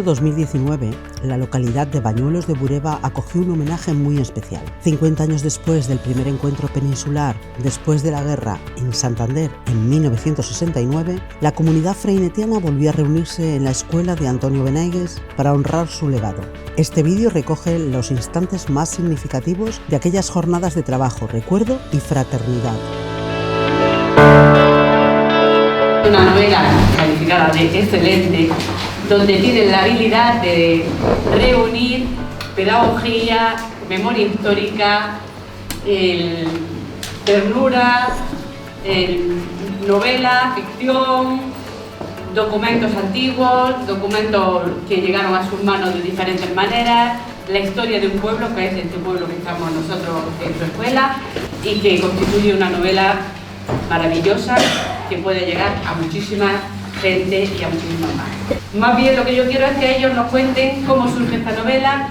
2019, la localidad de Bañuelos de Bureba acogió un homenaje muy especial. 50 años después del primer encuentro peninsular, después de la guerra, en Santander, en 1969, la comunidad freinetiana volvió a reunirse en la escuela de Antonio Benaigues para honrar su legado. Este vídeo recoge los instantes más significativos de aquellas jornadas de trabajo, recuerdo y fraternidad. Una novela calificada de excelente, donde tienen la habilidad de reunir pedagogía, memoria histórica, ternura, novela, ficción, documentos antiguos, documentos que llegaron a sus manos de diferentes maneras, la historia de un pueblo, que es este pueblo que estamos nosotros en su escuela, y que constituye una novela maravillosa que puede llegar a muchísima gente y a muchísimas más. Más bien lo que yo quiero es que ellos nos cuenten cómo surge esta novela,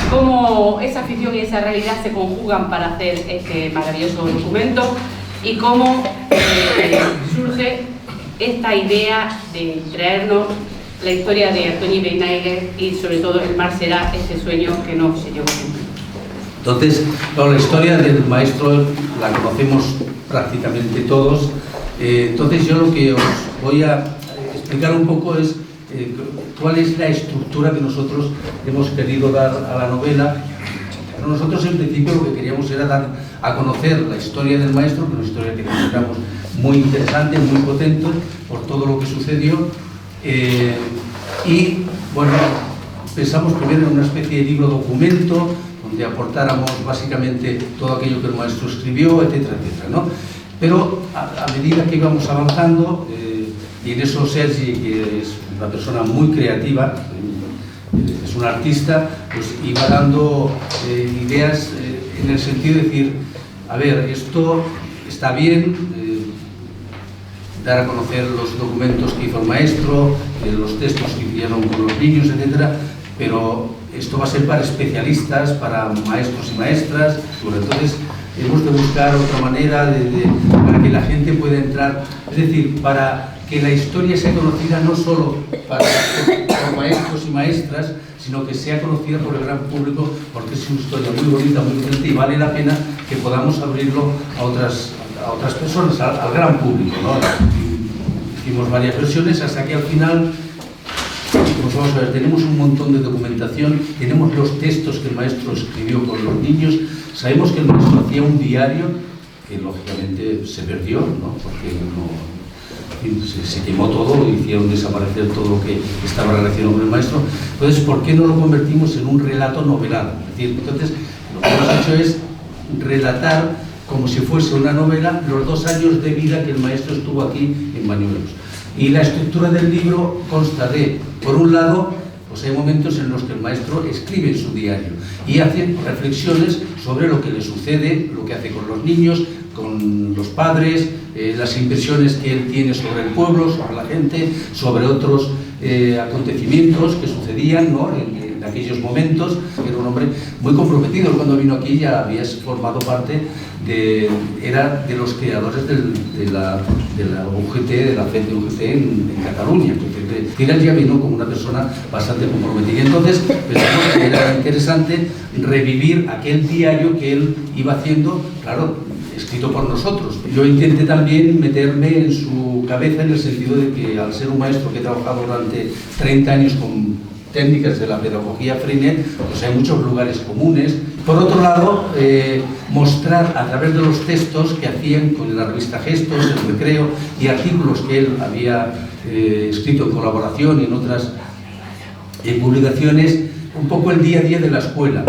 cómo esa ficción y esa realidad se conjugan para hacer este maravilloso documento y cómo surge esta idea de traernos la historia de Antonio Benaigues y sobre todo el mar será este sueño que no se llegó a cumplir. Entonces, la historia del maestro la conocemos prácticamente todos. Entonces yo lo que os voy a explicar un poco es cuál es la estructura que nosotros hemos querido dar a la novela. Pero nosotros en principio lo que queríamos era dar a conocer la historia del maestro, que es una historia que consideramos muy interesante, muy potente por todo lo que sucedió. Y bueno, pensamos primero en una especie de libro documento donde aportáramos básicamente todo aquello que el maestro escribió, etcétera, etcétera, ¿no? Pero a medida que íbamos avanzando, y en eso Sergi, que es una persona muy creativa, es un artista, pues iba dando ideas en el sentido de decir, a ver, esto está bien, dar a conocer los documentos que hizo el maestro, los textos que hicieron con los niños, etcétera, pero esto va a ser para especialistas, para maestros y maestras. Bueno, entonces hemos de buscar otra manera para que la gente pueda entrar, es decir, para que la historia sea conocida no solo por maestros y maestras, sino que sea conocida por el gran público, porque es una historia muy bonita, muy potente, y vale la pena que podamos abrirlo a otras personas, al gran público, ¿no? Hicimos varias versiones hasta que al final, pues vamos a ver, tenemos un montón de documentación, tenemos los textos que el maestro escribió con los niños, sabemos que el maestro hacía un diario que lógicamente se perdió, ¿no? Porque se quemó todo, hicieron desaparecer todo lo que estaba relacionado con el maestro. Entonces, ¿por qué no lo convertimos en un relato novelado? Es decir, entonces, lo que hemos hecho es relatar como si fuese una novela los 2 años de vida que el maestro estuvo aquí en Bañuelos. Y la estructura del libro consta de, por un lado, pues hay momentos en los que el maestro escribe en su diario y hace reflexiones sobre lo que le sucede, lo que hace con los niños, con los padres, las impresiones que él tiene sobre el pueblo, sobre la gente, sobre otros acontecimientos que sucedían, ¿no? en aquellos momentos. Era un hombre muy comprometido. Cuando vino aquí ya había formado parte era de los creadores de la UGT, de la FED de UGT en Cataluña. Él ya vino como una persona bastante comprometida. Entonces pensamos que era interesante revivir aquel diario que él iba haciendo, claro, escrito por nosotros. Yo intenté también meterme en su cabeza en el sentido de que al ser un maestro que he trabajado durante 30 años con técnicas de la pedagogía Freinet, pues hay muchos lugares comunes. Por otro lado, mostrar a través de los textos que hacían con la revista Gestos, el Recreo, y artículos que él había escrito en colaboración y en otras publicaciones, un poco el día a día de la escuela,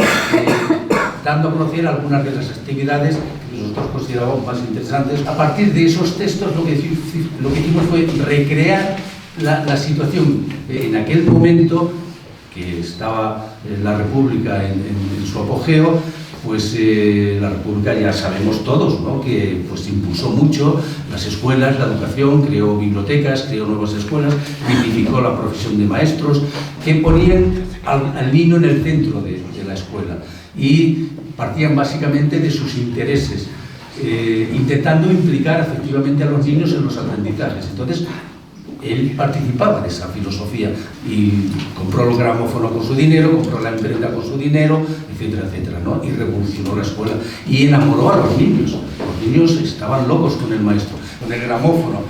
dando a conocer algunas de las actividades que nosotros considerábamos más interesantes. A partir de esos textos lo que hicimos fue recrear la situación en aquel momento que estaba la República en su apogeo. Pues la República, ya sabemos todos, ¿no?, que pues impulsó mucho las escuelas, la educación, creó bibliotecas, creó nuevas escuelas, dignificó la profesión de maestros, que ponían al niño en el centro de la escuela y partían básicamente de sus intereses, intentando implicar efectivamente a los niños en los aprendizajes. Entonces, él participaba de esa filosofía y compró el gramófono con su dinero, compró la imprenta con su dinero, etcétera, etcétera, ¿no? Y revolucionó la escuela y enamoró a los niños. Los niños estaban locos con el maestro, con el gramófono.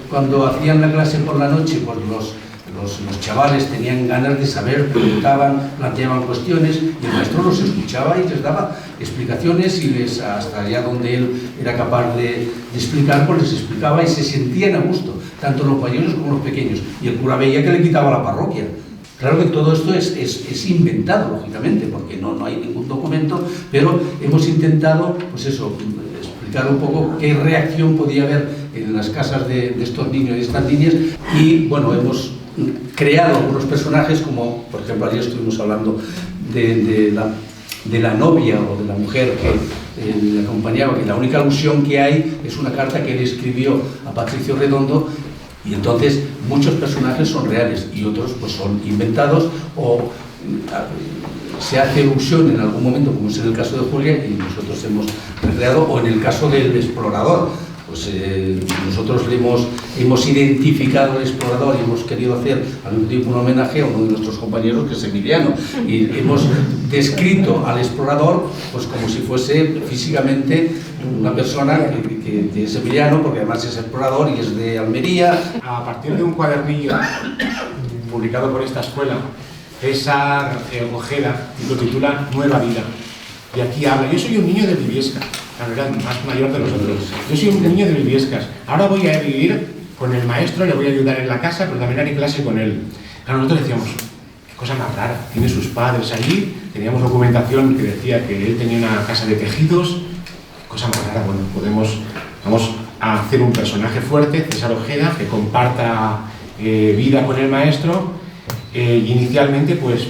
Cuando hacían la clase por la noche, pues los chavales tenían ganas de saber, preguntaban, planteaban cuestiones y el maestro los escuchaba y les daba explicaciones y hasta allá donde él era capaz de explicar, pues les explicaba y se sentían a gusto, tanto los mayores como los pequeños. Y el cura veía que le quitaba la parroquia. Claro que todo esto es inventado, lógicamente, porque no hay ningún documento, pero hemos intentado, pues eso, explicar un poco qué reacción podía haber en las casas de estos niños y estas niñas. Y bueno, hemos creado algunos personajes, como por ejemplo ayer estuvimos hablando de la novia o de la mujer que le acompañaba, que la única alusión que hay es una carta que él escribió a Patricio Redondo, y entonces muchos personajes son reales y otros pues son inventados o se hace alusión en algún momento, como es en el caso de Julia, y nosotros hemos recreado, o en el caso del explorador. Pues nosotros hemos identificado al explorador y hemos querido hacer al mismo tiempo un homenaje a uno de nuestros compañeros, que es Emiliano, y hemos descrito al explorador pues como si fuese físicamente una persona que es Emiliano, porque además es explorador y es de Almería. A partir de un cuadernillo publicado por esta escuela, César Ojeda lo titula Nueva Vida, y aquí habla: yo soy un niño de Briviesca, la verdad, más mayor de nosotros. Yo soy un niño de Briviescas. Ahora voy a vivir con el maestro, le voy a ayudar en la casa, pero también haré clase con él. Claro, nosotros decíamos, qué cosa más rara, tiene sus padres allí, teníamos documentación que decía que él tenía una casa de tejidos, qué cosa más rara. Bueno, vamos a hacer un personaje fuerte, César Ojeda, que comparta vida con el maestro. Inicialmente, pues,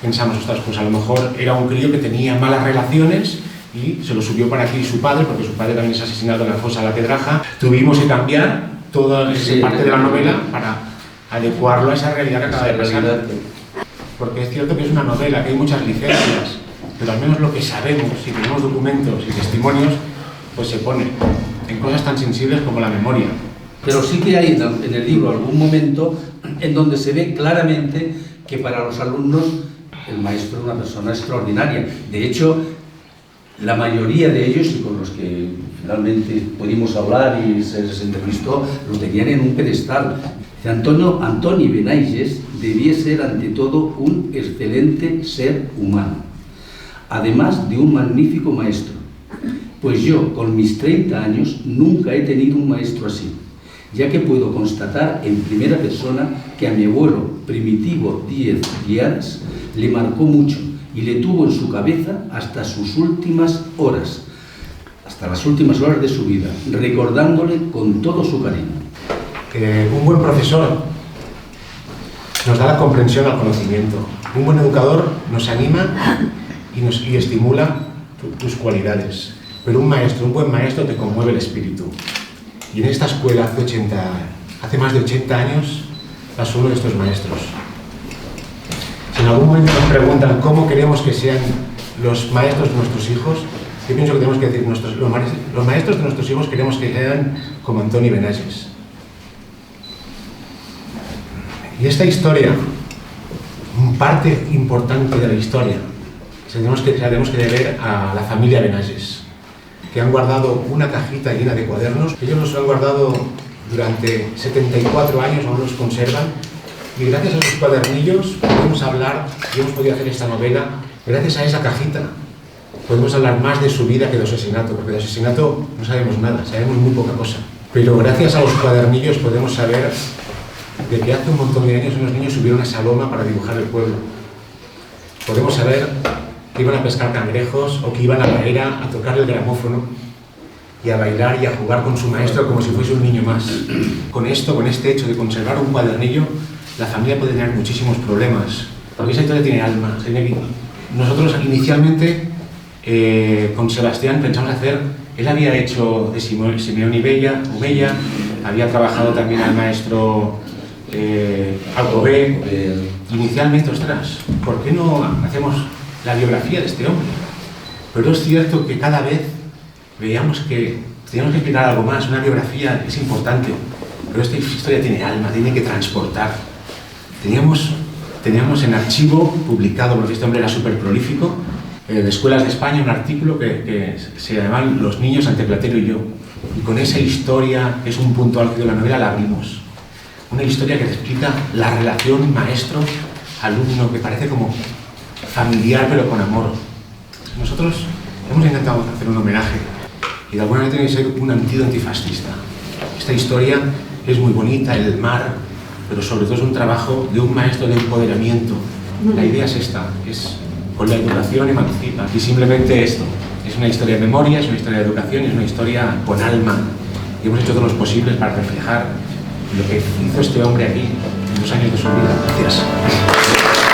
pensamos, ostras, pues a lo mejor era un crío que tenía malas relaciones y se lo subió para aquí su padre, porque su padre también es asesinado en la fosa de la Pedraja. Tuvimos que cambiar toda esa parte de la novela para adecuarlo a esa realidad que acaba de pasar. Porque es cierto que es una novela, que hay muchas licencias, pero al menos lo que sabemos, si tenemos documentos y testimonios, pues se pone en cosas tan sensibles como la memoria. Pero sí que hay en el libro algún momento en donde se ve claramente que para los alumnos el maestro es una persona extraordinaria. De hecho, la mayoría de ellos, y con los que finalmente pudimos hablar y se les entrevistó, lo tenían en un pedestal. Antoni Benaiges debía ser ante todo un excelente ser humano, además de un magnífico maestro, pues yo, con mis 30 años, nunca he tenido un maestro así, ya que puedo constatar en primera persona que a mi abuelo Primitivo Díez Guiares le marcó mucho y le tuvo en su cabeza hasta sus últimas horas, hasta las últimas horas de su vida, recordándole con todo su cariño. Un buen profesor nos da la comprensión al conocimiento. Un buen educador nos anima y estimula tus cualidades. Pero un buen maestro te conmueve el espíritu. Y en esta escuela hace más de 80 años pasó uno de estos maestros. Si en algún momento nos preguntan cómo queremos que sean los maestros de nuestros hijos, yo pienso que tenemos que decir, los maestros de nuestros hijos queremos que sean como Antoni Benaiges. Y esta historia, parte importante de la historia, se la tenemos que deber a la familia Benaiges, que han guardado una cajita llena de cuadernos. Ellos los han guardado durante 74 años, aún los conservan, y gracias a esos cuadernillos podemos hablar y hemos podido hacer esta novela. Gracias a esa cajita podemos hablar más de su vida que de asesinato, porque de asesinato no sabemos nada, sabemos muy poca cosa. Pero gracias a los cuadernillos podemos saber de que hace un montón de años unos niños subieron a esa loma para dibujar el pueblo. Podemos saber que iban a pescar cangrejos o que iban a la era a tocar el gramófono y a bailar y a jugar con su maestro como si fuese un niño más. Con este hecho de conservar un cuadernillo, la familia puede tener muchísimos problemas, porque esa historia tiene alma. Nosotros inicialmente con Sebastián pensamos hacer, él había hecho de Simeón y Bella, había trabajado también al maestro Alcobé. Inicialmente, ostras, ¿por qué no hacemos la biografía de este hombre? Pero es cierto que cada vez veíamos que teníamos que explicar algo más. Una biografía es importante, pero esta historia tiene alma, tiene que transportar. Teníamos en archivo publicado, porque este hombre era súper prolífico, de Escuelas de España, un artículo que se llamaba Los niños ante Platero y yo. Y con esa historia, que es un punto álgido de la novela, la abrimos. Una historia que te explica la relación maestro-alumno, que parece como familiar, pero con amor. Nosotros hemos intentado hacer un homenaje y de alguna manera tiene que ser un antídoto antifascista. Esta historia es muy bonita, el mar, pero sobre todo es un trabajo de un maestro de empoderamiento. La idea es esta, es con la educación emancipa. Y simplemente esto, es una historia de memoria, es una historia de educación, es una historia con alma. Y hemos hecho todo lo posible para reflejar lo que hizo este hombre aquí en 2 años de su vida. Gracias.